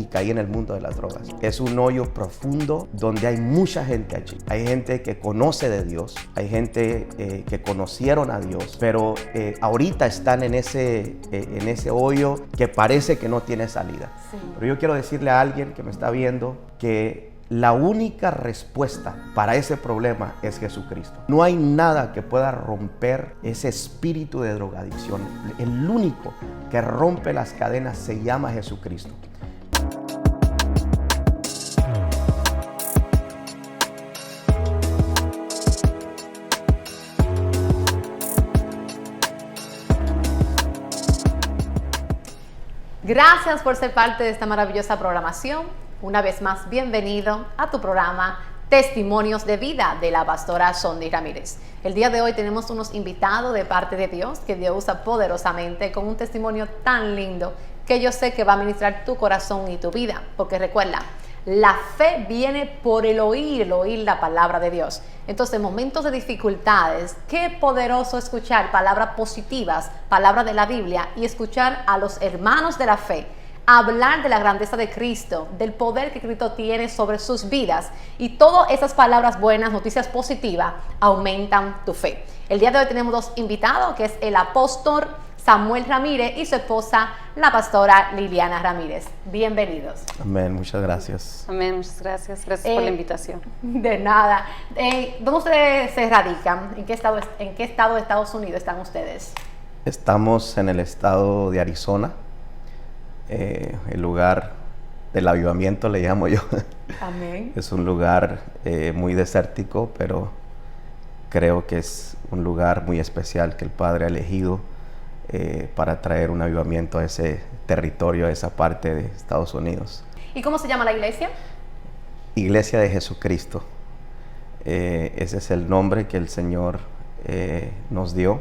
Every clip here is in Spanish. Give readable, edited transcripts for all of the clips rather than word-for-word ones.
y caí en el mundo de las drogas. Es un hoyo profundo donde hay mucha gente allí. Hay gente que conoce de Dios, hay gente que conocieron a Dios, pero ahorita están en ese hoyo que parece que no tiene salida. Sí. Pero yo quiero decirle a alguien que me está viendo que la única respuesta para ese problema es Jesucristo. No hay nada que pueda romper ese espíritu de drogadicción. El único que rompe las cadenas se llama Jesucristo. Gracias por ser parte de esta maravillosa programación. Una vez más, bienvenido a tu programa Testimonios de Vida de la pastora Sondy Ramírez. El día de hoy tenemos unos invitados de parte de Dios que Dios usa poderosamente con un testimonio tan lindo que yo sé que va a ministrar tu corazón y tu vida. Porque recuerda, la fe viene por el oír la palabra de Dios. Entonces, en momentos de dificultades, qué poderoso escuchar palabras positivas, palabras de la Biblia y escuchar a los hermanos de la fe hablar de la grandeza de Cristo, del poder que Cristo tiene sobre sus vidas, y todas esas palabras buenas, noticias positivas, aumentan tu fe. El día de hoy tenemos dos invitados, que es el apóstol Samuel Ramírez y su esposa, la pastora Liliana Ramírez. Bienvenidos. Amén, muchas gracias. Amén, muchas gracias. Gracias por la invitación. De nada. ¿Dónde ustedes se radican? ¿En qué estado de Estados Unidos están ustedes? Estamos en el estado de Arizona. El lugar del avivamiento le llamo yo. Amén. Es un lugar muy desértico, pero creo que es un lugar muy especial que el Padre ha elegido para traer un avivamiento a ese territorio, a esa parte de Estados Unidos. ¿Y cómo se llama la iglesia? Iglesia de Jesucristo. Ese es el nombre que el Señor nos dio.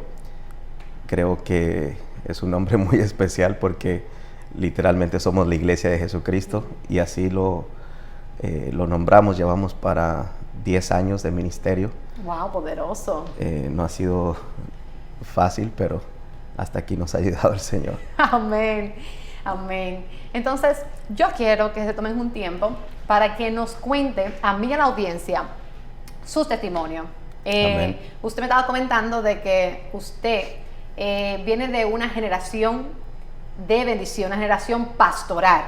Creo que es un nombre muy especial porque literalmente somos la Iglesia de Jesucristo y así lo nombramos. Llevamos para 10 años de ministerio. ¡Wow! Poderoso. No ha sido fácil, pero hasta aquí nos ha ayudado el Señor. Amén, amén. Entonces, yo quiero que se tomen un tiempo para que nos cuente a mí y a la audiencia su testimonio. Usted me estaba comentando de que usted viene de una generación de bendición, una generación pastoral.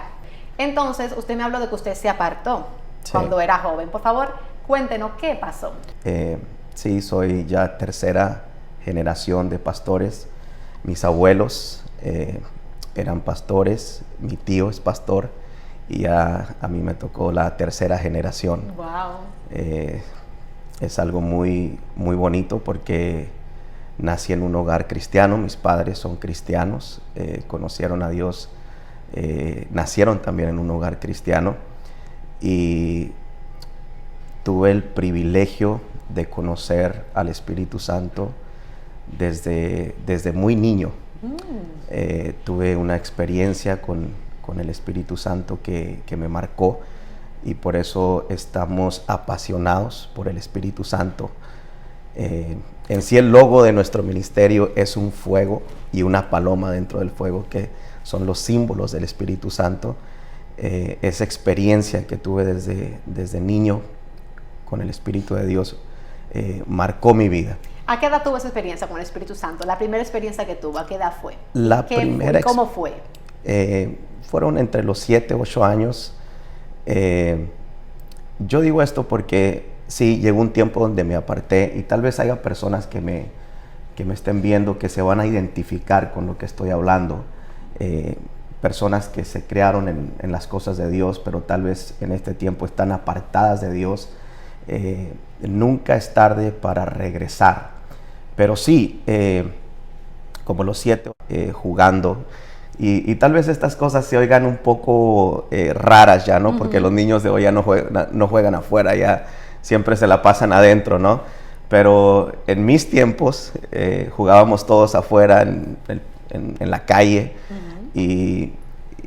Entonces, usted me habló de que usted se apartó cuando era joven. Por favor, cuéntenos qué pasó. Sí, soy ya tercera generación de pastores. Mis abuelos eran pastores, mi tío es pastor y a mí me tocó la tercera generación. Wow. Es algo muy, muy bonito porque nací en un hogar cristiano, mis padres son cristianos, conocieron a Dios, nacieron también en un hogar cristiano y tuve el privilegio de conocer al Espíritu Santo desde muy niño. Tuve una experiencia con el Espíritu Santo que me marcó y por eso estamos apasionados por el Espíritu Santo. En sí el logo de nuestro ministerio es un fuego y una paloma dentro del fuego, que son los símbolos del Espíritu Santo. Esa experiencia que tuve desde niño con el Espíritu de Dios marcó mi vida. ¿A qué edad tuvo esa experiencia con el Espíritu Santo? La primera experiencia que tuvo, ¿a qué edad fue? ¿Cómo fue? Fueron entre los 7, 8 años. Yo digo esto porque sí, llegó un tiempo donde me aparté y tal vez haya personas que me estén viendo que se van a identificar con lo que estoy hablando. Personas que se criaron en las cosas de Dios, pero tal vez en este tiempo están apartadas de Dios. Nunca es tarde para regresar. Pero sí, como los 7 jugando. Y tal vez estas cosas se oigan un poco raras ya, ¿no? Porque los niños de hoy ya no juegan afuera, ya siempre se la pasan adentro, ¿no? Pero en mis tiempos jugábamos todos afuera en la calle. Y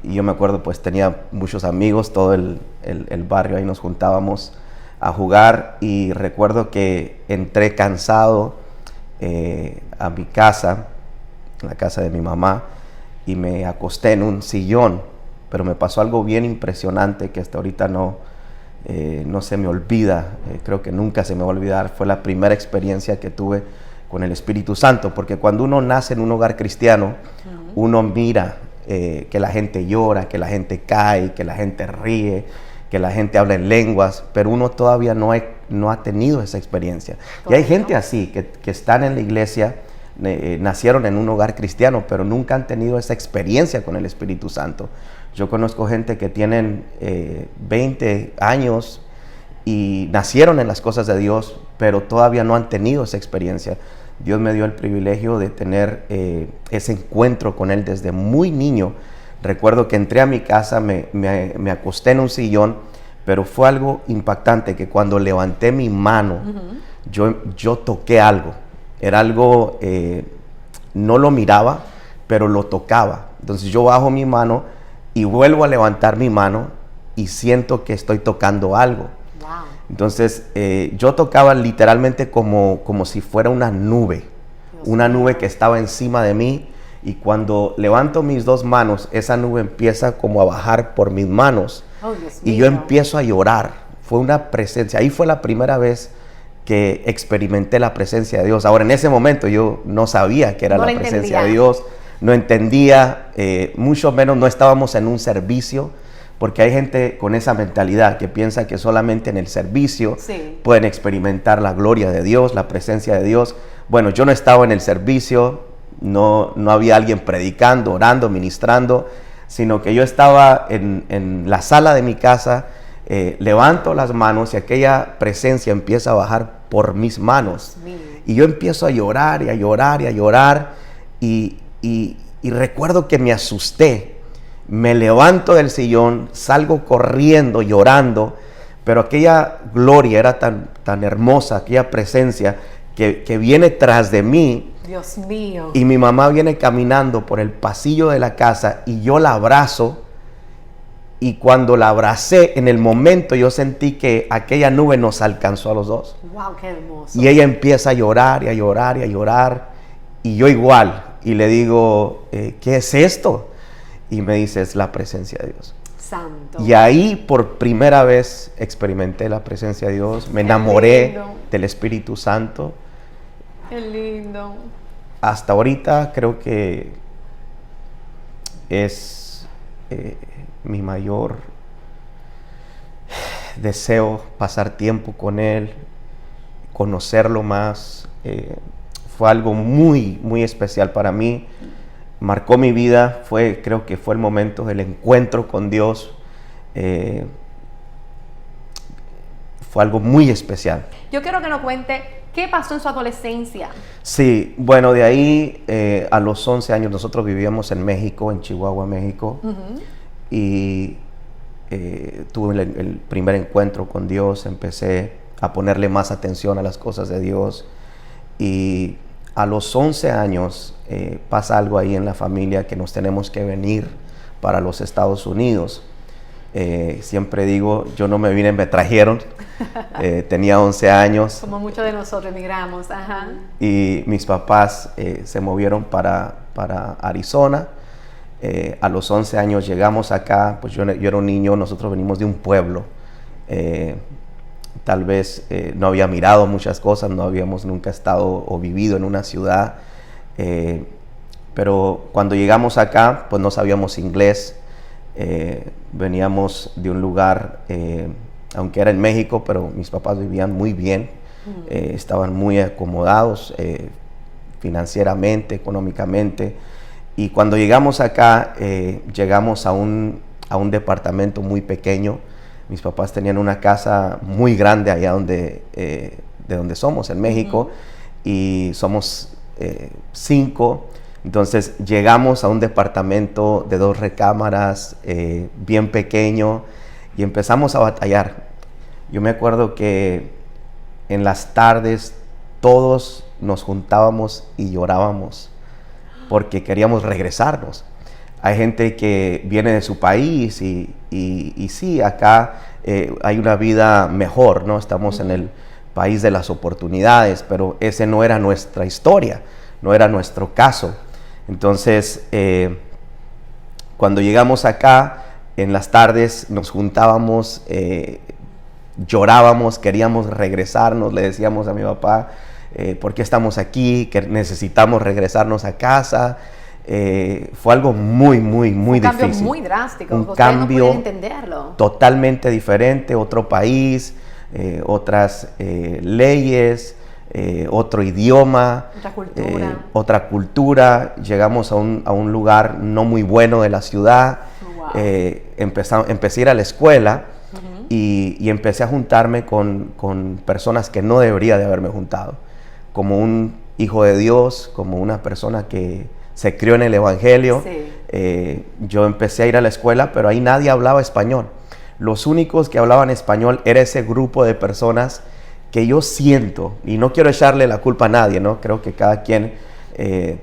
yo me acuerdo, pues tenía muchos amigos, todo el barrio, ahí nos juntábamos a jugar. Y recuerdo que entré cansado a mi casa, en la casa de mi mamá, y me acosté en un sillón, pero me pasó algo bien impresionante que hasta ahorita no se me olvida, creo que nunca se me va a olvidar. Fue la primera experiencia que tuve con el Espíritu Santo, porque cuando uno nace en un hogar cristiano, uno mira que la gente llora, que la gente cae, que la gente ríe, que la gente habla en lenguas, pero uno todavía no ha tenido esa experiencia. Y hay gente así, que están en la iglesia, nacieron en un hogar cristiano, pero nunca han tenido esa experiencia con el Espíritu Santo. Yo conozco gente que tienen 20 años y nacieron en las cosas de Dios, pero todavía no han tenido esa experiencia. Dios me dio el privilegio de tener ese encuentro con Él desde muy niño. Recuerdo que entré a mi casa, me acosté en un sillón, pero fue algo impactante que cuando levanté mi mano, yo toqué algo. Era algo, no lo miraba, pero lo tocaba. Entonces yo bajo mi mano y vuelvo a levantar mi mano y siento que estoy tocando algo. Wow. Entonces yo tocaba literalmente como si fuera una nube, una nube que estaba encima de mí, y cuando levanto mis dos manos, esa nube empieza como a bajar por mis manos. Oh, Dios y mío. yo empiezo a llorar. Fue una presencia, ahí fue la primera vez que experimenté la presencia de Dios. Ahora, en ese momento yo no sabía que era la presencia de Dios, no entendía, mucho menos no estábamos en un servicio, porque hay gente con esa mentalidad que piensa que solamente en el servicio pueden experimentar la gloria de Dios, la presencia de Dios. Bueno, yo no estaba en el servicio, no había alguien predicando, orando, ministrando, sino que yo estaba en la sala de mi casa, levanto las manos y aquella presencia empieza a bajar por mis manos. Y yo empiezo a llorar y a llorar y a llorar, y recuerdo que me asusté. Me levanto del sillón, salgo corriendo, llorando, pero aquella gloria era tan hermosa, aquella presencia que viene tras de mí. Dios mío. Y mi mamá viene caminando por el pasillo de la casa y yo la abrazo. Y cuando la abracé, en el momento yo sentí que aquella nube nos alcanzó a los dos. Wow, qué hermoso. Y ella empieza a llorar y a llorar y a llorar. Y yo igual. Y le digo, ¿qué es esto? Y me dice, es la presencia de Dios. Santo. Y ahí por primera vez experimenté la presencia de Dios. Me enamoré del Espíritu Santo. Qué lindo. Hasta ahorita creo que es mi mayor deseo pasar tiempo con Él, conocerlo más. Fue algo muy, muy especial para mí. Marcó mi vida, creo que fue el momento del encuentro con Dios. Fue algo muy especial. Yo quiero que nos cuente qué pasó en su adolescencia. Sí, bueno, de ahí a los 11 años nosotros vivíamos en México, en Chihuahua, México. Y tuve el primer encuentro con Dios, empecé a ponerle más atención a las cosas de Dios. Y a los 11 años pasa algo ahí en la familia que nos tenemos que venir para los Estados Unidos. Siempre digo, yo no me vine, me trajeron. Tenía 11 años. Como muchos de nosotros emigramos. Ajá. Y mis papás se movieron para Arizona. A los 11 años llegamos acá, pues yo era un niño, nosotros venimos de un pueblo. Tal vez no había mirado muchas cosas, no habíamos nunca estado o vivido en una ciudad, pero cuando llegamos acá, pues no sabíamos inglés. Veníamos de un lugar, aunque era en México, pero mis papás vivían muy bien, estaban muy acomodados financieramente, económicamente. Y cuando llegamos acá, llegamos a un departamento muy pequeño. Mis papás tenían una casa muy grande allá de donde somos, en México, y somos 5. Entonces llegamos a un departamento de 2 recámaras, bien pequeño, y empezamos a batallar. Yo me acuerdo que en las tardes todos nos juntábamos y llorábamos porque queríamos regresarnos. Hay gente que viene de su país y sí, acá hay una vida mejor, ¿no? Estamos en el país de las oportunidades, pero ese no era nuestra historia, no era nuestro caso. Entonces, cuando llegamos acá, En las tardes nos juntábamos, llorábamos, queríamos regresarnos, le decíamos a mi papá, ¿por qué estamos aquí? Que necesitamos regresarnos a casa. Fue algo muy difícil. Un cambio muy drástico. Un Ustedes cambio no pueden entenderlo. totalmente diferente, otro país, otras leyes, otro idioma, otra cultura. Llegamos a un lugar no muy bueno de la ciudad. Wow. Empecé a ir a la escuela y empecé a juntarme con personas que no debería de haberme juntado. Como un hijo de Dios, como una persona que se crió en el Evangelio. Sí. Yo empecé a ir a la escuela, pero ahí nadie hablaba español. Los únicos que hablaban español era ese grupo de personas que yo siento, y no quiero echarle la culpa a nadie, ¿no? Creo que cada quien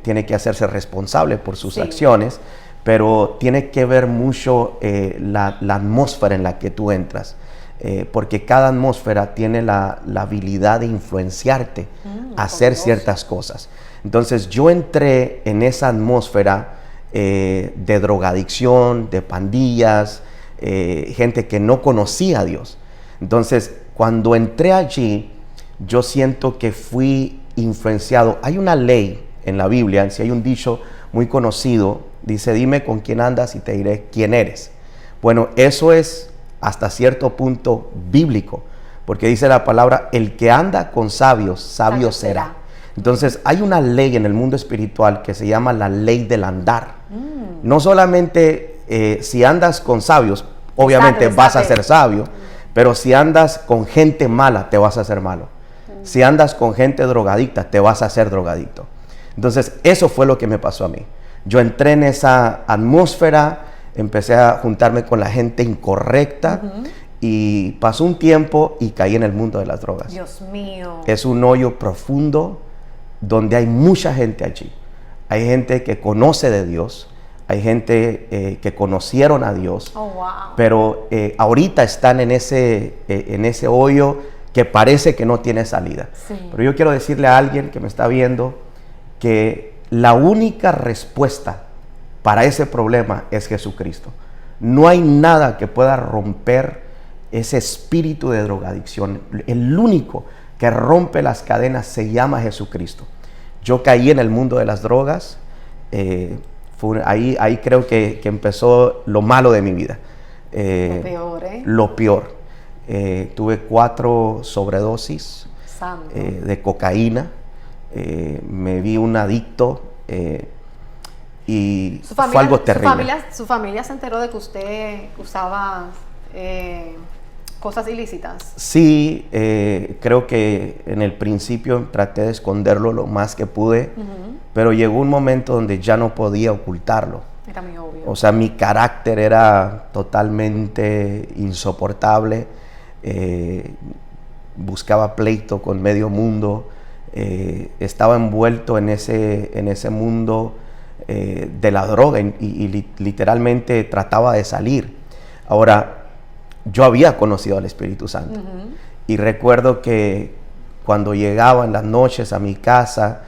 tiene que hacerse responsable por sus acciones, pero tiene que ver mucho la atmósfera en la que tú entras. Porque cada atmósfera tiene la habilidad de influenciarte a hacer ciertas cosas. Entonces yo entré en esa atmósfera de drogadicción, de pandillas, gente que no conocía a Dios. Entonces cuando entré allí, yo siento que fui influenciado. Hay una ley en la Biblia, si hay un dicho muy conocido, dice: dime con quién andas y te diré quién eres. Bueno, eso es hasta cierto punto bíblico, porque dice la palabra: el que anda con sabios, sabio será. Entonces hay una ley en el mundo espiritual que se llama la ley del andar. No solamente si andas con sabios, obviamente vas a ser sabio, pero si andas con gente mala, te vas a hacer malo. Si andas con gente drogadicta, te vas a hacer drogadicto. Entonces eso fue lo que me pasó a mí. Yo entré en esa atmósfera, empecé a juntarme con la gente incorrecta y pasó un tiempo y caí en el mundo de las drogas. Dios mío. Es un hoyo profundo donde hay mucha gente allí. Hay gente que conoce de Dios, hay gente que conocieron a Dios, pero ahorita están en ese hoyo que parece que no tiene salida. Sí. Pero yo quiero decirle a alguien que me está viendo que la única respuesta para ese problema es Jesucristo. No hay nada que pueda romper ese espíritu de drogadicción. El único que rompe las cadenas se llama Jesucristo. Yo caí en el mundo de las drogas. Ahí creo que empezó lo malo de mi vida. Lo peor, ¿eh? Lo peor. Tuve 4 sobredosis de cocaína. Me vi un adicto. Y fue algo terrible. ¿Su familia se enteró de que usted usaba cosas ilícitas? Sí, creo que en el principio traté de esconderlo lo más que pude, pero llegó un momento donde ya no podía ocultarlo. Era muy obvio. O sea, mi carácter era totalmente insoportable. Buscaba pleito con medio mundo. Estaba envuelto en ese mundo de la droga y literalmente trataba de salir. Ahora, yo había conocido al Espíritu Santo y recuerdo que cuando llegaba en las noches a mi casa,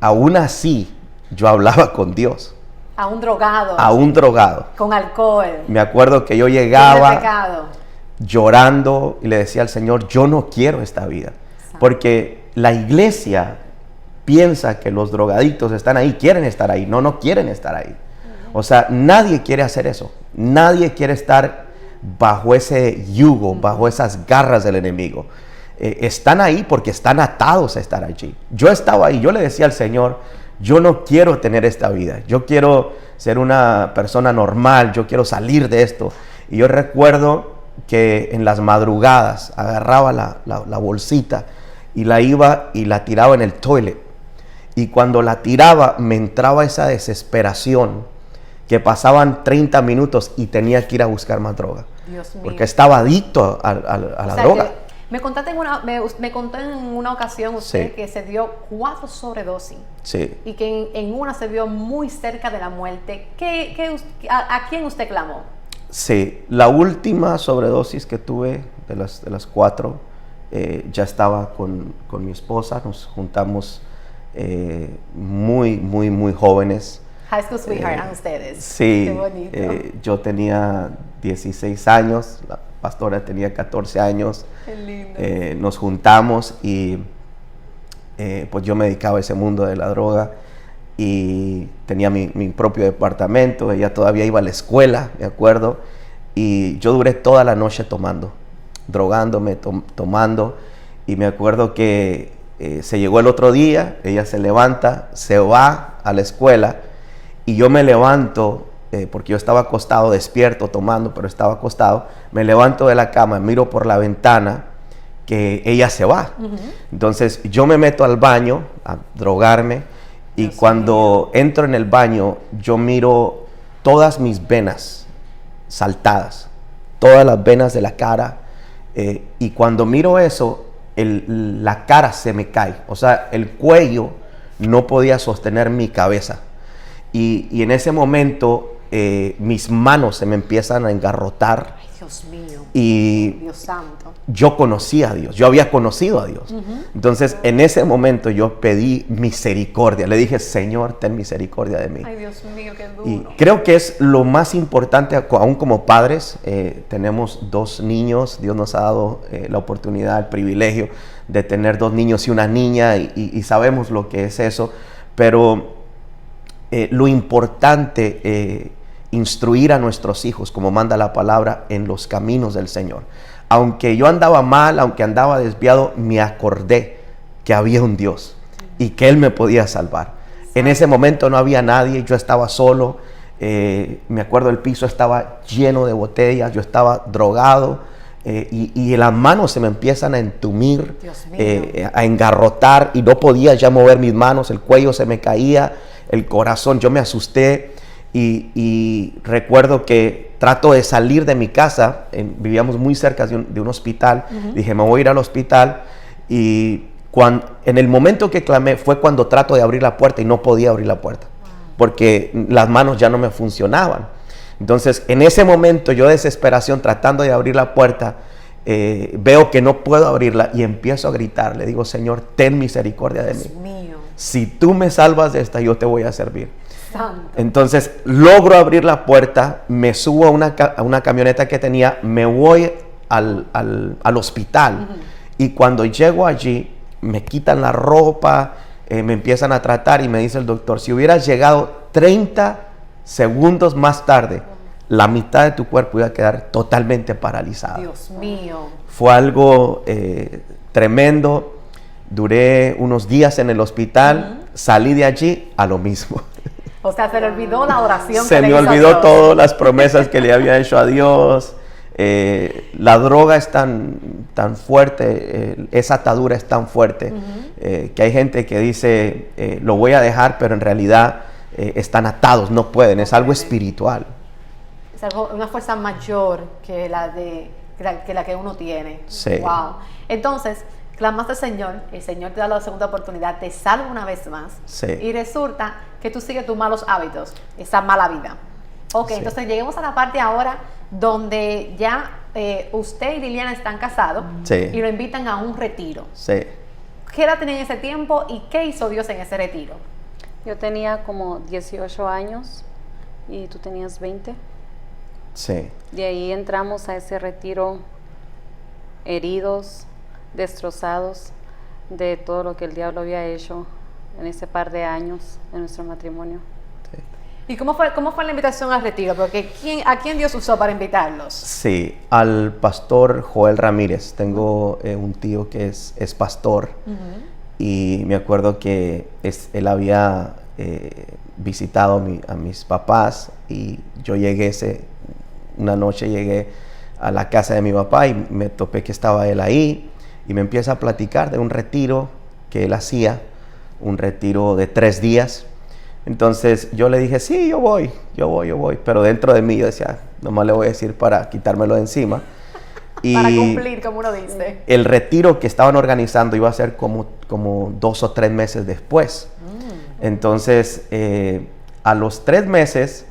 aún así yo hablaba con Dios. A un drogado. A un drogado. Con alcohol. Me acuerdo que yo llegaba llorando y le decía al Señor: yo no quiero esta vida. Exacto. Porque la iglesia piensa que los drogadictos están ahí, quieren estar ahí. No quieren estar ahí. O sea, nadie quiere hacer eso. Nadie quiere estar bajo ese yugo, bajo esas garras del enemigo. Están ahí porque están atados a estar allí. Yo estaba ahí, yo le decía al Señor: yo no quiero tener esta vida. Yo quiero ser una persona normal, yo quiero salir de esto. Y yo recuerdo que en las madrugadas agarraba la bolsita y la iba y la tiraba en el toilet. Y cuando la tiraba me entraba esa desesperación, que pasaban 30 minutos y tenía que ir a buscar más droga. Dios mío. Porque estaba adicto a la droga. Me contó en una ocasión usted que se dio 4 sobredosis. Sí. Y que en una se vio muy cerca de la muerte. ¿A quién usted clamó? Sí, la última sobredosis que tuve de las 4, ya estaba con mi esposa. Nos juntamos muy jóvenes. High school sweetheart a ustedes. Sí, Qué bonito. Yo tenía 16 años, la pastora tenía 14 años. Qué lindo. Nos juntamos y pues yo me dedicaba a ese mundo de la droga y tenía mi propio departamento. Ella todavía iba a la escuela, me acuerdo, y yo duré toda la noche tomando, drogándome, tomando, y me acuerdo que se llegó el otro día, ella se levanta, se va a la escuela y yo me levanto, porque yo estaba acostado, despierto, tomando, pero estaba acostado, me levanto de la cama, miro por la ventana que ella se va. Entonces yo me meto al baño a drogarme y cuando entro en el baño yo miro todas mis venas saltadas, todas las venas de la cara, y cuando miro eso, la cara se me cae, o sea, el cuello no podía sostener mi cabeza y en ese momento mis manos se me empiezan a engarrotar. Ay, Dios mío. Y Dios santo. yo conocía a Dios, yo había conocido a Dios. Entonces, en ese momento yo pedí misericordia. Le dije, Señor, ten misericordia de mí. Ay, Dios mío, qué duro. Y creo que es lo más importante, aún como padres, tenemos 2 niños. Dios nos ha dado la oportunidad, el privilegio de tener 2 niños y una niña, y sabemos lo que es eso. Pero lo importante, instruir a nuestros hijos, como manda la palabra, en los caminos del Señor. Aunque yo andaba mal, aunque andaba desviado, me acordé que había un Dios y que Él me podía salvar. En ese momento no había nadie, yo estaba solo. Me acuerdo, el piso estaba lleno de botellas, yo estaba drogado, y las manos se me empiezan a entumir, a engarrotar, y no podía ya mover mis manos, el cuello se me caía, el corazón, yo me asusté. Y recuerdo que trato de salir de mi casa, vivíamos muy cerca de un hospital. Dije, me voy a ir al hospital, y en el momento que clamé fue cuando trato de abrir la puerta y no podía abrir la puerta, porque las manos ya no me funcionaban. Entonces, en ese momento, yo de desesperación, tratando de abrir la puerta, veo que no puedo abrirla y empiezo a gritar. Le digo, Señor, ten misericordia de mí. Dios mío. Si tú me salvas de esta, yo te voy a servir. Santo. Entonces logro abrir la puerta, me subo a una camioneta que tenía, me voy al hospital. Y cuando llego allí, me quitan la ropa, me empiezan a tratar, y me dice el doctor, si hubieras llegado 30 segundos más tarde, la mitad de tu cuerpo iba a quedar totalmente paralizado. Dios mío. Fue algo tremendo. Duré unos días en el hospital, salí de allí a lo mismo. O sea, se le olvidó la oración. Se que me le hizo a olvidó Dios. todas las promesas que le había hecho a Dios. La droga es tan fuerte, esa atadura es tan fuerte, que hay gente que dice, lo voy a dejar, pero en realidad están atados, no pueden, es algo espiritual. Es algo, una fuerza mayor que la que uno tiene. Sí. Wow. Entonces, clamaste al Señor, el Señor te da la segunda oportunidad, te salva una vez más. Sí. Y resulta que tú sigues tus malos hábitos, esa mala vida. Ok, Sí. entonces lleguemos a la parte ahora donde ya usted y Liliana están casados, Sí. y lo invitan a un retiro. Sí, ¿Qué edad tenían en ese tiempo y qué hizo Dios en ese retiro? Yo tenía como 18 años y tú tenías 20. sí, De ahí entramos a ese retiro heridos, destrozados de todo lo que el diablo había hecho en ese par de años de nuestro matrimonio. ¿Y cómo fue la invitación al retiro? Porque ¿a quién Dios usó para invitarlos? sí. Al pastor Joel Ramírez. Tengo un tío que es pastor, y me acuerdo que él había visitado a mis papás, y yo una noche llegué a la casa de mi papá y me topé que estaba él ahí, y me empieza a platicar de un retiro que él hacía, un retiro de 3 días. Entonces yo le dije, sí, yo voy, pero dentro de mí yo decía, nomás le voy a decir para quitármelo de encima. Y Para cumplir, como uno dice. el retiro que estaban organizando iba a ser como 2 o 3 meses después. Entonces, a los 3 meses,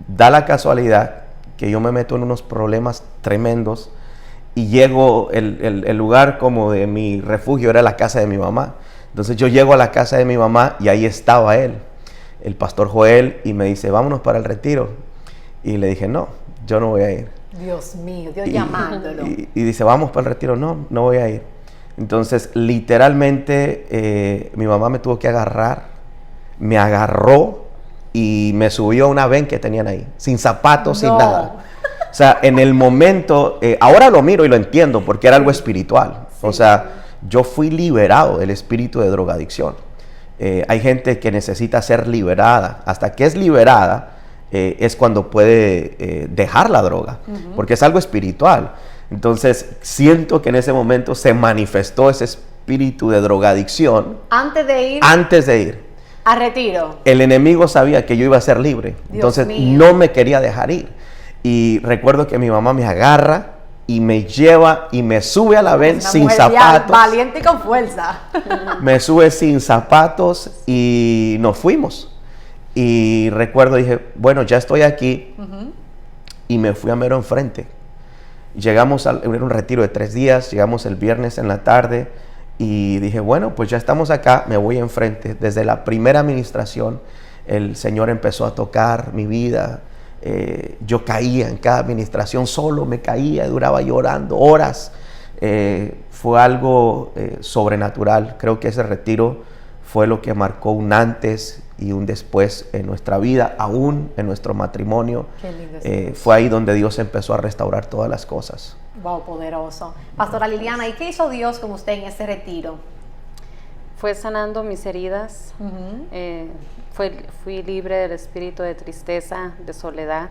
da la casualidad que yo me meto en unos problemas tremendos, y llego, el lugar como de mi refugio era la casa de mi mamá. Entonces yo llego a la casa de mi mamá y ahí estaba él. el pastor Joel y me dice, vámonos para el retiro. Y le dije, no, yo no voy a ir. Dios mío, Dios llamándolo. Y dice, vamos para el retiro. No, no voy a ir. Entonces, literalmente, mi mamá me tuvo que agarrar, me agarró y me subió a una ven que tenían ahí, sin zapatos, sin nada. O sea, en el momento, ahora lo miro y lo entiendo porque era algo espiritual. Sí. O sea, yo fui liberado del espíritu de drogadicción. Hay gente que necesita ser liberada. Hasta que es liberada, es cuando puede dejar la droga, porque es algo espiritual. Entonces, siento que en ese momento se manifestó ese espíritu de drogadicción. Antes de ir A retiro. El enemigo sabía que yo iba a ser libre. Entonces, no me quería dejar ir. Y recuerdo que mi mamá me agarra y me lleva y me sube a la ven sin zapatos. Valiente y con fuerza. Me sube sin zapatos y nos fuimos. Y recuerdo, dije, bueno, ya estoy aquí. Y me fui a mero enfrente. Llegamos era un retiro de 3 días, llegamos el viernes en la tarde y dije, bueno, pues ya estamos acá, me voy enfrente. Desde la primera administración, el Señor empezó a tocar mi vida. Yo caía en cada administración, solo me caía, duraba llorando horas. Fue algo sobrenatural. Creo que ese retiro fue lo que marcó un antes y un después en nuestra vida, aún en nuestro matrimonio. Qué lindo fue ahí donde Dios empezó a restaurar todas las cosas. Wow, poderoso. Pastora Liliana, ¿y qué hizo Dios con usted en ese retiro? Fue sanando mis heridas. Fui libre del espíritu de tristeza, de soledad,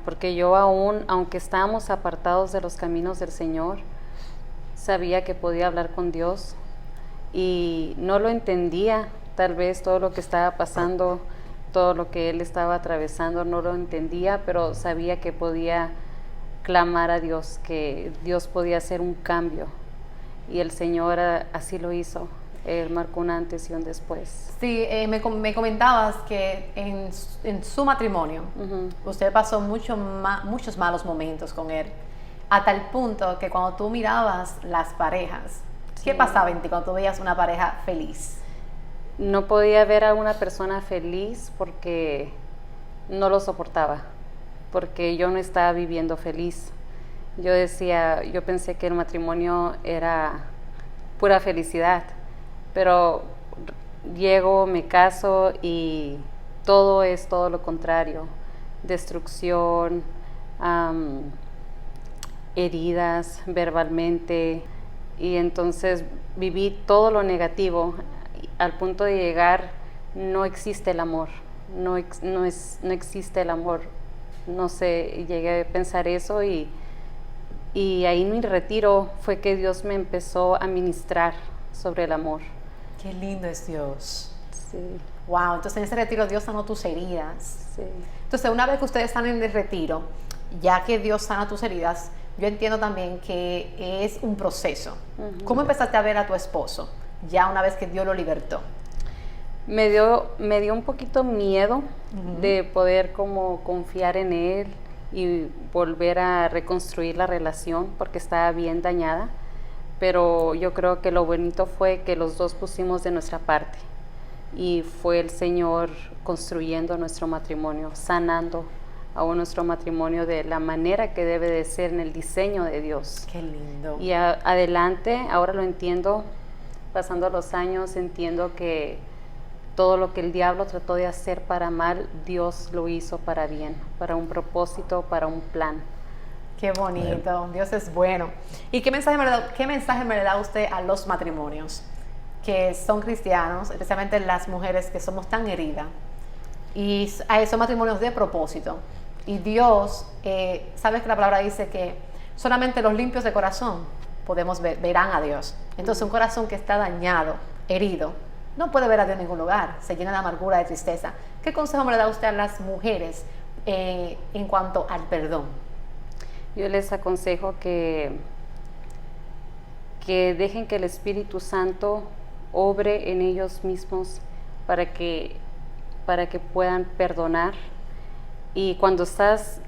porque yo aunque estábamos apartados de los caminos del Señor, sabía que podía hablar con Dios y no lo entendía, tal vez todo lo que estaba pasando, todo lo que Él estaba atravesando, no lo entendía, pero sabía que podía clamar a Dios, que Dios podía hacer un cambio, y el Señor así lo hizo. Él marcó un antes y un después. Sí, me comentabas que en su matrimonio usted pasó muchos malos momentos con él, a tal punto que cuando tú mirabas las parejas, ¿qué pasaba en ti cuando tú veías una pareja feliz? No podía ver a una persona feliz porque no lo soportaba, porque yo no estaba viviendo feliz. Yo pensé que el matrimonio era pura felicidad, pero llego, me caso y todo es todo lo contrario: destrucción, heridas verbalmente, y entonces viví todo lo negativo al punto de llegar, no existe el amor, no existe el amor, no sé, llegué a pensar eso y ahí en mi retiro fue que Dios me empezó a ministrar sobre el amor. Qué lindo es Dios. Sí. Wow, entonces en ese retiro Dios sanó tus heridas. Sí. Entonces, una vez que ustedes están en el retiro, ya que Dios sana tus heridas, yo entiendo también que es un proceso. ¿Cómo empezaste a ver a tu esposo ya una vez que Dios lo libertó? Me dio un poquito miedo de poder como confiar en él y volver a reconstruir la relación porque estaba bien dañada, pero yo creo que lo bonito fue que los dos pusimos de nuestra parte y fue el Señor construyendo nuestro matrimonio, sanando aún nuestro matrimonio de la manera que debe de ser en el diseño de Dios. Qué lindo. Y adelante, ahora lo entiendo, pasando los años, entiendo que todo lo que el diablo trató de hacer para mal, Dios lo hizo para bien, para un propósito, para un plan. Qué bonito, Dios es bueno. ¿Y qué mensaje me le da usted a los matrimonios que son cristianos, especialmente las mujeres que somos tan heridas? Y son matrimonios de propósito. Y Dios, sabes que la palabra dice que solamente los limpios de corazón verán a Dios. Entonces un corazón que está dañado, herido, no puede ver a Dios en ningún lugar, se llena de amargura, de tristeza. ¿Qué consejo me le da usted a las mujeres en cuanto al perdón? Yo les aconsejo que dejen que el Espíritu Santo obre en ellos mismos para que puedan perdonar. Y cuando estás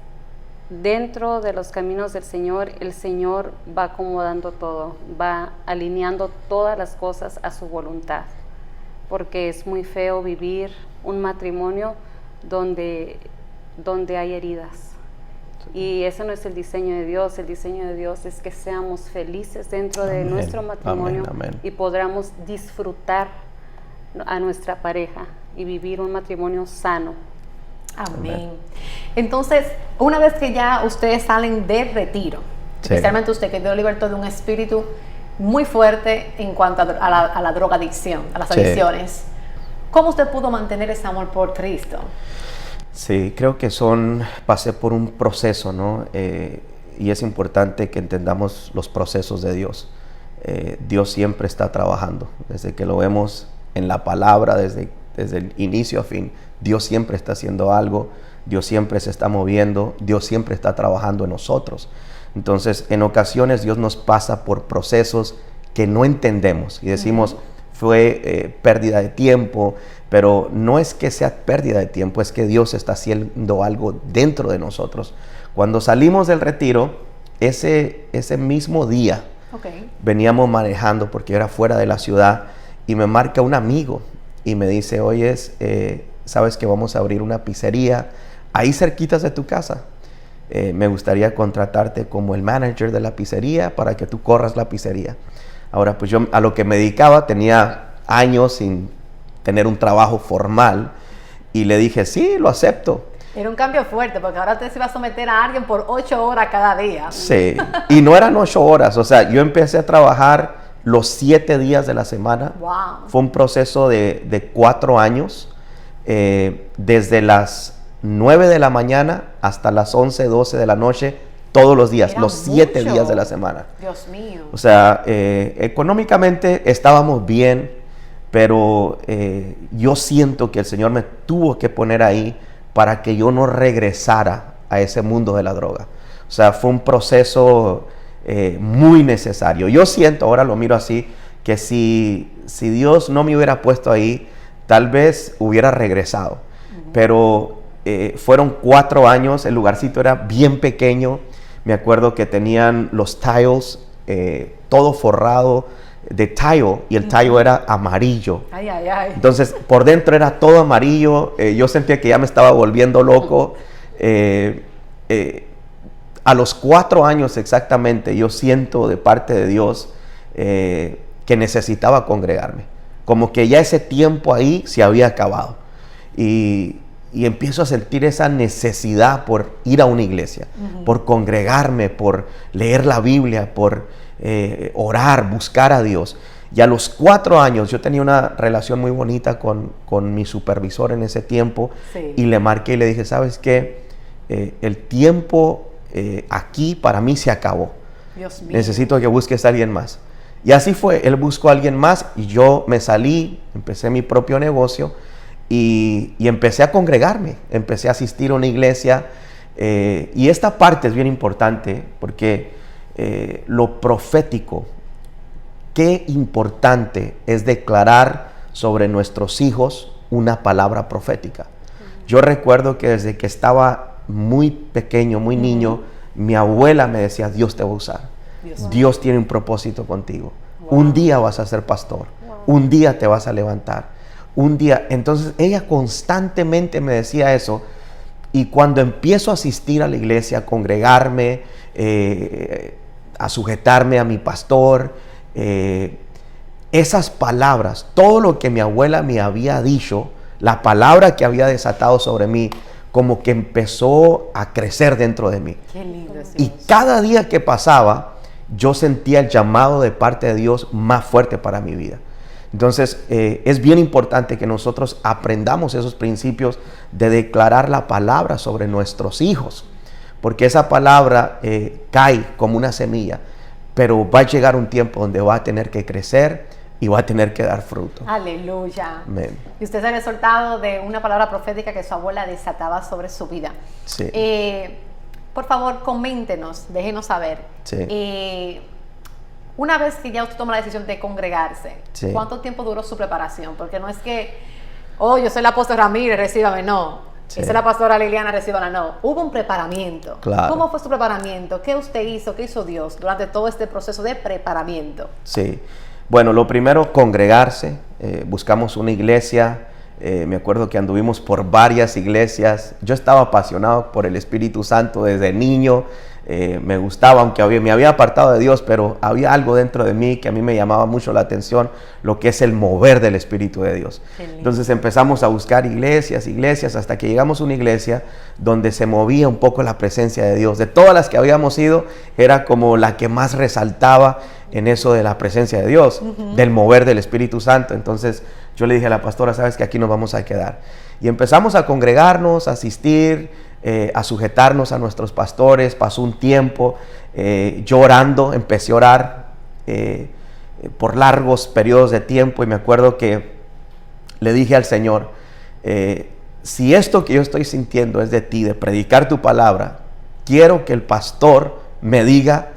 dentro de los caminos del Señor, el Señor va acomodando todo, va alineando todas las cosas a su voluntad. porque es muy feo vivir un matrimonio donde hay heridas. Y ese no es el diseño de Dios. El diseño de Dios es que seamos felices dentro de nuestro matrimonio, y podamos disfrutar a nuestra pareja y vivir un matrimonio sano. Amén. Entonces, una vez que ya ustedes salen del retiro, especialmente usted que dio libertad de un espíritu muy fuerte en cuanto a la drogadicción, a las adicciones, ¿cómo usted pudo mantener ese amor por Cristo? Sí, creo que pasé por un proceso, ¿no? Y es importante que entendamos los procesos de Dios. Dios siempre está trabajando, desde que lo vemos en la palabra, desde el inicio a fin. Dios siempre está haciendo algo, Dios siempre se está moviendo, Dios siempre está trabajando en nosotros. Entonces, en ocasiones Dios nos pasa por procesos que no entendemos y decimos, fue pérdida de tiempo, pero no es que sea pérdida de tiempo, es que Dios está haciendo algo dentro de nosotros. Cuando salimos del retiro, ese mismo día, veníamos manejando porque yo era fuera de la ciudad, y me marca un amigo y me dice, oye, sabes que vamos a abrir una pizzería ahí cerquitas de tu casa. Me gustaría contratarte como el manager de la pizzería para que tú corras la pizzería. Ahora, pues yo a lo que me dedicaba tenía años sin tener un trabajo formal, y le dije, sí, lo acepto. Era un cambio fuerte, porque ahora usted se va a someter a alguien por 8 horas cada día. Sí, y no eran 8 horas, o sea, yo empecé a trabajar los 7 días de la semana. Wow. Fue un proceso de 4 años, desde las 9 de la mañana hasta las 11, 12 de la noche, todos los días, Era los 7 mucho. días de la semana. Dios mío. O sea, económicamente estábamos bien, pero yo siento que el Señor me tuvo que poner ahí para que yo no regresara a ese mundo de la droga. O sea, fue un proceso muy necesario. Yo siento, ahora lo miro así, que si Dios no me hubiera puesto ahí, tal vez hubiera regresado. Pero fueron 4 años, el lugarcito era bien pequeño. Me acuerdo que tenían los tiles, todo forrado de tile, y el tile era amarillo. Ay, ay, ay. Entonces, por dentro era todo amarillo. Yo sentía que ya me estaba volviendo loco. A los 4 años exactamente, yo siento de parte de Dios que necesitaba congregarme. Como que ya ese tiempo ahí se había acabado. Y empiezo a sentir esa necesidad por ir a una iglesia, por congregarme, por leer la Biblia, por orar, buscar a Dios. Y a los 4 años yo tenía una relación muy bonita con mi supervisor en ese tiempo. Sí. Y le marqué y le dije, ¿sabes qué? El tiempo aquí para mí se acabó. Dios mío. Necesito que busques a alguien más. Y así fue, él buscó a alguien más y yo me salí, empecé mi propio negocio y empecé a congregarme, empecé a asistir a una iglesia. Y esta parte es bien importante porque lo profético, qué importante es declarar sobre nuestros hijos una palabra profética. Yo recuerdo que desde que estaba muy pequeño, muy niño, mi abuela me decía, Dios te va a usar. Dios tiene un propósito contigo. Un día vas a ser pastor. Un día te vas a levantar. Un día. Entonces ella constantemente me decía eso. Y cuando empiezo a asistir a la iglesia, a congregarme, a sujetarme a mi pastor, esas palabras, todo lo que mi abuela me había dicho, la palabra que había desatado sobre mí, como que empezó a crecer dentro de mí. Qué lindo es Y Dios. cada día que pasaba, yo sentía el llamado de parte de Dios más fuerte para mi vida. Entonces, es bien importante que nosotros aprendamos esos principios de declarar la palabra sobre nuestros hijos, porque esa palabra cae como una semilla, pero va a llegar un tiempo donde va a tener que crecer y va a tener que dar fruto. Aleluya. Amén. Y usted se ha resultado de una palabra profética que su abuela desataba sobre su vida. Sí. Por favor, coméntenos, déjenos saber. Sí. Una vez que ya usted toma la decisión de congregarse, Sí. ¿cuánto tiempo duró su preparación? Porque no es que, oh, yo soy la apóstol Ramírez, recíbame, no. Sí. Esa es la pastora Liliana, recíbala, no. Hubo un preparamiento. Claro. ¿Cómo fue su preparamiento? ¿Qué usted hizo? ¿Qué hizo Dios durante todo este proceso de preparamiento? Sí. Bueno, lo primero, congregarse. buscamos una iglesia. Me acuerdo que anduvimos por varias iglesias. Yo estaba apasionado por el Espíritu Santo desde niño. Me gustaba, aunque me había apartado de Dios, pero había algo dentro de mí que a mí me llamaba mucho la atención, lo que es el mover del Espíritu de Dios. Entonces empezamos a buscar iglesias, hasta que llegamos a una iglesia donde se movía un poco la presencia de Dios. De todas las que habíamos ido, era como la que más resaltaba en eso de la presencia de Dios, del mover del Espíritu Santo. Entonces yo le dije a la pastora, sabes que aquí nos vamos a quedar. Y empezamos a congregarnos, a asistir, a sujetarnos a nuestros pastores. Pasó un tiempo, yo orando, empecé a orar por largos periodos de tiempo, y me acuerdo que le dije al Señor, si esto que yo estoy sintiendo es de ti, de predicar tu palabra, quiero que el pastor me diga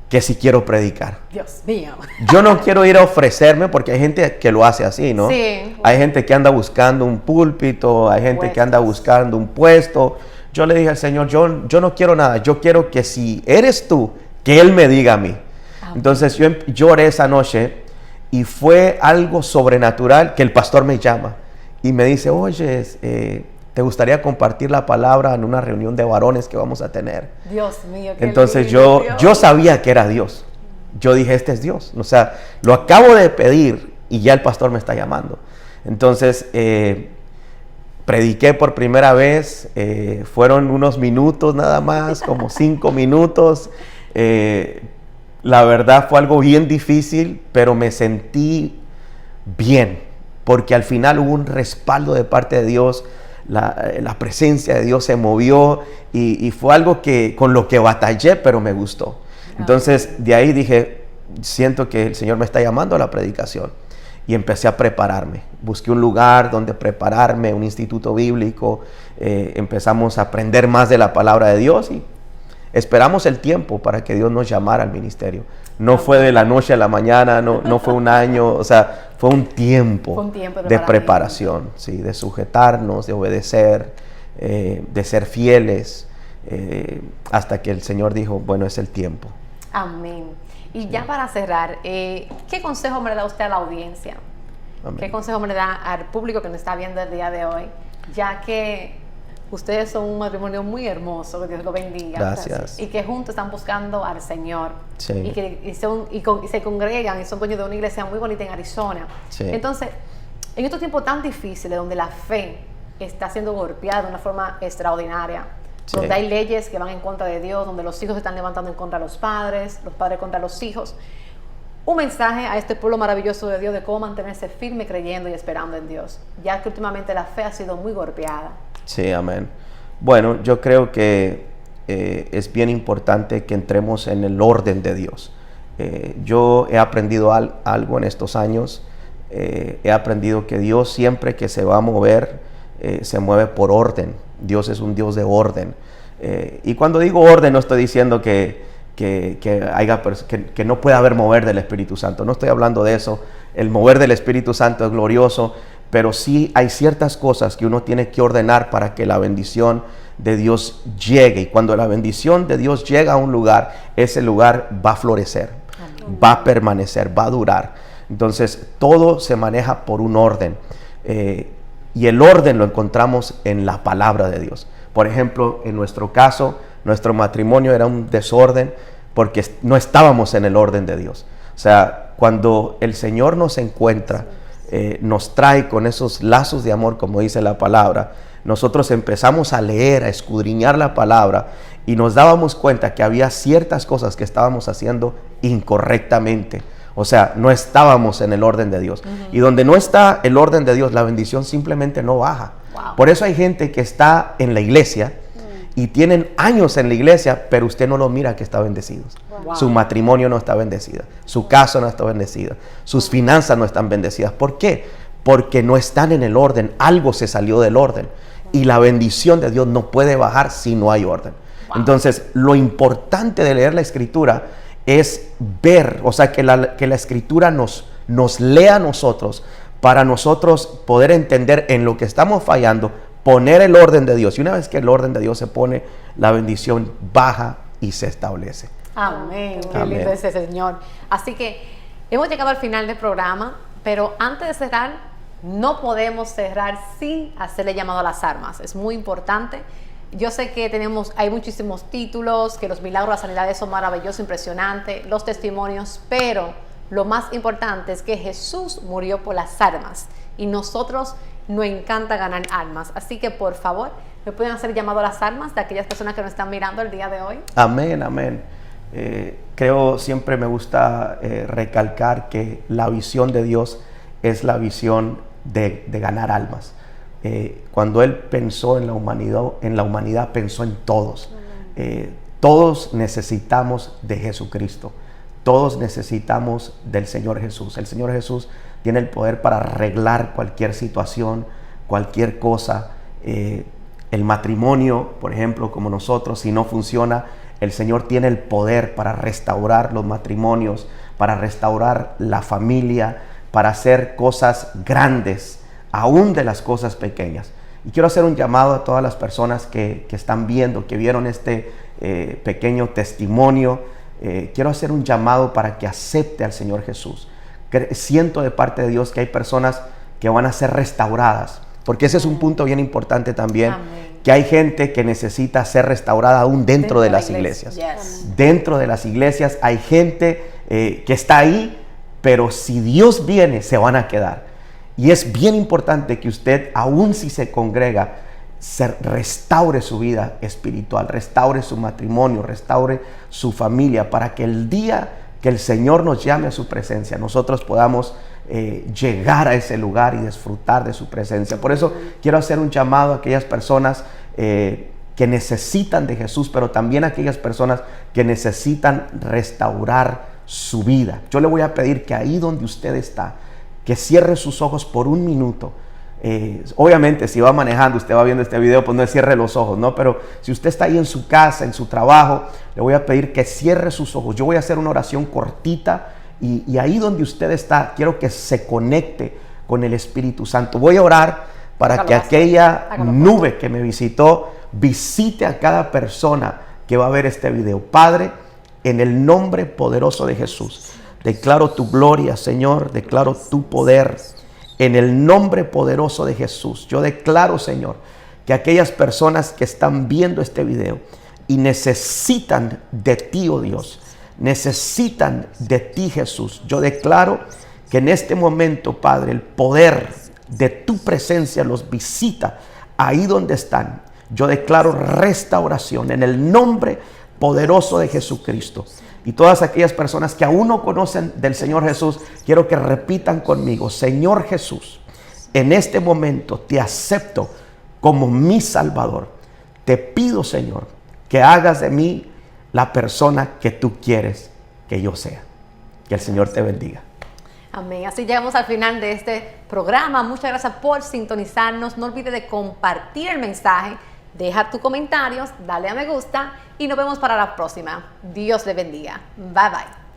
que si quiero predicar. Dios mío. Yo no quiero ir a ofrecerme, porque hay gente que lo hace así, ¿no? Sí. Hay gente que anda buscando un púlpito, hay gente que anda buscando un puesto. Yo le dije al Señor, yo no quiero nada, yo quiero que si eres tú, que Él me diga a mí. Entonces yo oré esa noche, y fue algo sobrenatural que el pastor me llama y me dice, oye, ¿te gustaría compartir la palabra en una reunión de varones que vamos a tener? Dios mío, qué Entonces lindo, yo sabía que era Dios. Yo dije, este es Dios. O sea, lo acabo de pedir y ya el pastor me está llamando. Entonces prediqué por primera vez. Fueron unos minutos nada más, como 5 minutos. La verdad fue algo bien difícil, pero me sentí bien, porque al final hubo un respaldo de parte de Dios. La presencia de Dios se movió, y fue algo con lo que batallé, pero me gustó. Entonces de ahí dije, siento que el Señor me está llamando a la predicación, y empecé a prepararme. Busqué un lugar donde prepararme, un instituto bíblico. Empezamos a aprender más de la palabra de Dios, y esperamos el tiempo para que Dios nos llamara al ministerio. No fue de la noche a la mañana, no fue un año, o sea, fue un tiempo de preparación, sí, de sujetarnos, de obedecer, de ser fieles, hasta que el Señor dijo, bueno, es el tiempo. Amén. Y ya para cerrar, ¿qué consejo me da usted a la audiencia? Amén. ¿Qué consejo me da al público que nos está viendo el día de hoy? Ya que ustedes son un matrimonio muy hermoso, que Dios lo bendiga. Gracias. Y que juntos están buscando al Señor. Sí. Y se congregan y son dueños de una iglesia muy bonita en Arizona. Sí. Entonces, en estos tiempos tan difíciles, donde la fe está siendo golpeada de una forma extraordinaria, sí, donde hay leyes que van en contra de Dios, donde los hijos se están levantando en contra de los padres contra los hijos, un mensaje a este pueblo maravilloso de Dios de cómo mantenerse firme, creyendo y esperando en Dios, ya que últimamente la fe ha sido muy golpeada. Sí, amén. Bueno, yo creo que es bien importante que entremos en el orden de Dios. Yo he aprendido algo en estos años. He aprendido que Dios, siempre que se va a mover, se mueve por orden. Dios es un Dios de orden. Y cuando digo orden, no estoy diciendo que no pueda haber mover del Espíritu Santo. No estoy hablando de eso. El mover del Espíritu Santo es glorioso, pero sí hay ciertas cosas que uno tiene que ordenar para que la bendición de Dios llegue. Y cuando la bendición de Dios llega a un lugar, ese lugar va a florecer, va a permanecer, va a durar. Entonces todo se maneja por un orden, y el orden lo encontramos en la palabra de Dios. Por ejemplo, en nuestro caso, nuestro matrimonio era un desorden porque no estábamos en el orden de Dios. O sea, cuando el Señor nos encuentra, nos trae con esos lazos de amor, como dice la palabra, nosotros empezamos a leer, a escudriñar la palabra, y nos dábamos cuenta que había ciertas cosas que estábamos haciendo incorrectamente. O sea, no estábamos en el orden de Dios. Y donde no está el orden de Dios, la bendición simplemente no baja. Wow. Por eso hay gente que está en la iglesia y tienen años en la iglesia, pero usted no lo mira que está bendecido. Wow. Su matrimonio no está bendecido, su casa no está bendecida, sus finanzas no están bendecidas. ¿Por qué? Porque no están en el orden, algo se salió del orden. Y la bendición de Dios no puede bajar si no hay orden. Wow. Entonces, lo importante de leer la Escritura es ver, o sea, que la Escritura nos lea a nosotros, para nosotros poder entender en lo que estamos fallando, poner el orden de Dios. Y una vez que el orden de Dios se pone, la bendición baja y se establece. Amén. Qué lindo es ese Señor. Así que hemos llegado al final del programa. Pero antes de cerrar, no podemos cerrar sin hacerle llamado a las almas. Es muy importante. Yo sé que hay muchísimos títulos, que los milagros, las sanidades son maravillosos, impresionantes, los testimonios, pero lo más importante es que Jesús murió por las almas y nosotros nos encanta ganar almas. Así que por favor, ¿me pueden hacer llamado a las almas de aquellas personas que nos están mirando el día de hoy? Amén, amén. Siempre me gusta recalcar que la visión de Dios es la visión de ganar almas. Cuando Él pensó en la humanidad pensó en todos. Todos necesitamos de Jesucristo. Todos necesitamos del Señor Jesús. El Señor Jesús tiene el poder para arreglar cualquier situación, cualquier cosa. El matrimonio, por ejemplo, como nosotros, si no funciona, el Señor tiene el poder para restaurar los matrimonios, para restaurar la familia, para hacer cosas grandes, aún de las cosas pequeñas. Y quiero hacer un llamado a todas las personas que están viendo, que vieron este pequeño testimonio. Quiero hacer un llamado para que acepte al Señor Jesús. Siento de parte de Dios que hay personas que van a ser restauradas, porque ese es un punto bien importante también. Amén. Que hay gente que necesita ser restaurada aún dentro de las iglesias. Yes. Dentro de las iglesias hay gente que está ahí, pero si Dios viene, se van a quedar. Y es bien importante que usted, aún si se congrega, restaure su vida espiritual, restaure su matrimonio, restaure su familia, para que el día que el Señor nos llame a su presencia, nosotros podamos llegar a ese lugar y disfrutar de su presencia. Por eso quiero hacer un llamado a aquellas personas que necesitan de Jesús, pero también a aquellas personas que necesitan restaurar su vida. Yo le voy a pedir que ahí donde usted está, que cierre sus ojos por un minuto. Obviamente si va manejando, usted va viendo este video, pues no cierre los ojos, ¿no? Pero si usted está ahí en su casa, en su trabajo, le voy a pedir que cierre sus ojos. Yo voy a hacer una oración cortita y ahí donde usted está, quiero que se conecte con el Espíritu Santo. Voy a orar para que aquella nube que me visitó visite a cada persona que va a ver este video. Padre, en el nombre poderoso de Jesús, declaro tu gloria, Señor, declaro tu poder. En el nombre poderoso de Jesús, yo declaro, Señor, que aquellas personas que están viendo este video y necesitan de ti, oh Dios, necesitan de ti, Jesús. Yo declaro que en este momento, Padre, el poder de tu presencia los visita ahí donde están. Yo declaro restauración en el nombre poderoso de Jesucristo. Y todas aquellas personas que aún no conocen del Señor Jesús, quiero que repitan conmigo: Señor Jesús, en este momento te acepto como mi Salvador. Te pido, Señor, que hagas de mí la persona que tú quieres que yo sea. Que el Señor te bendiga. Amén. Así llegamos al final de este programa. Muchas gracias por sintonizarnos. No olvides de compartir el mensaje, dejar tus comentarios, dale a me gusta y nos vemos para la próxima. Dios le bendiga. Bye bye.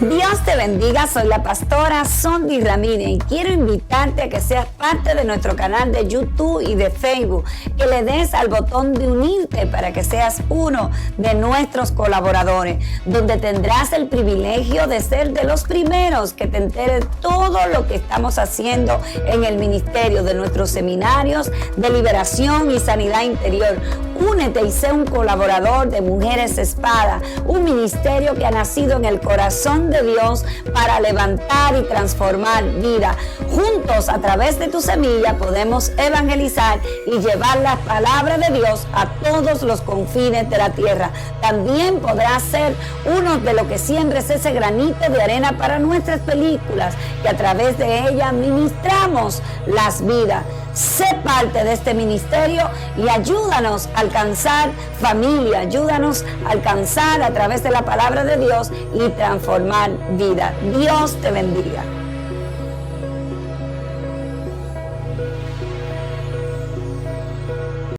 Dios te bendiga, soy la pastora Sondy Ramírez y quiero invitarte a que seas parte de nuestro canal de YouTube y de Facebook, que le des al botón de unirte para que seas uno de nuestros colaboradores, donde tendrás el privilegio de ser de los primeros que te enteres todo lo que estamos haciendo en el ministerio de nuestros seminarios de liberación y sanidad interior. Únete y sé un colaborador de Mujeres Espada, un ministerio que ha nacido en el corazón de Dios para levantar y transformar vida. Juntos, a través de tu semilla, podemos evangelizar y llevar la palabra de Dios a todos los confines de la tierra. También podrás ser uno de los que siembres ese granito de arena para nuestras películas, que a través de ella ministramos las vidas. Sé parte de este ministerio y ayúdanos a alcanzar familia, ayúdanos a alcanzar a través de la palabra de Dios y transformar vida. Dios te bendiga.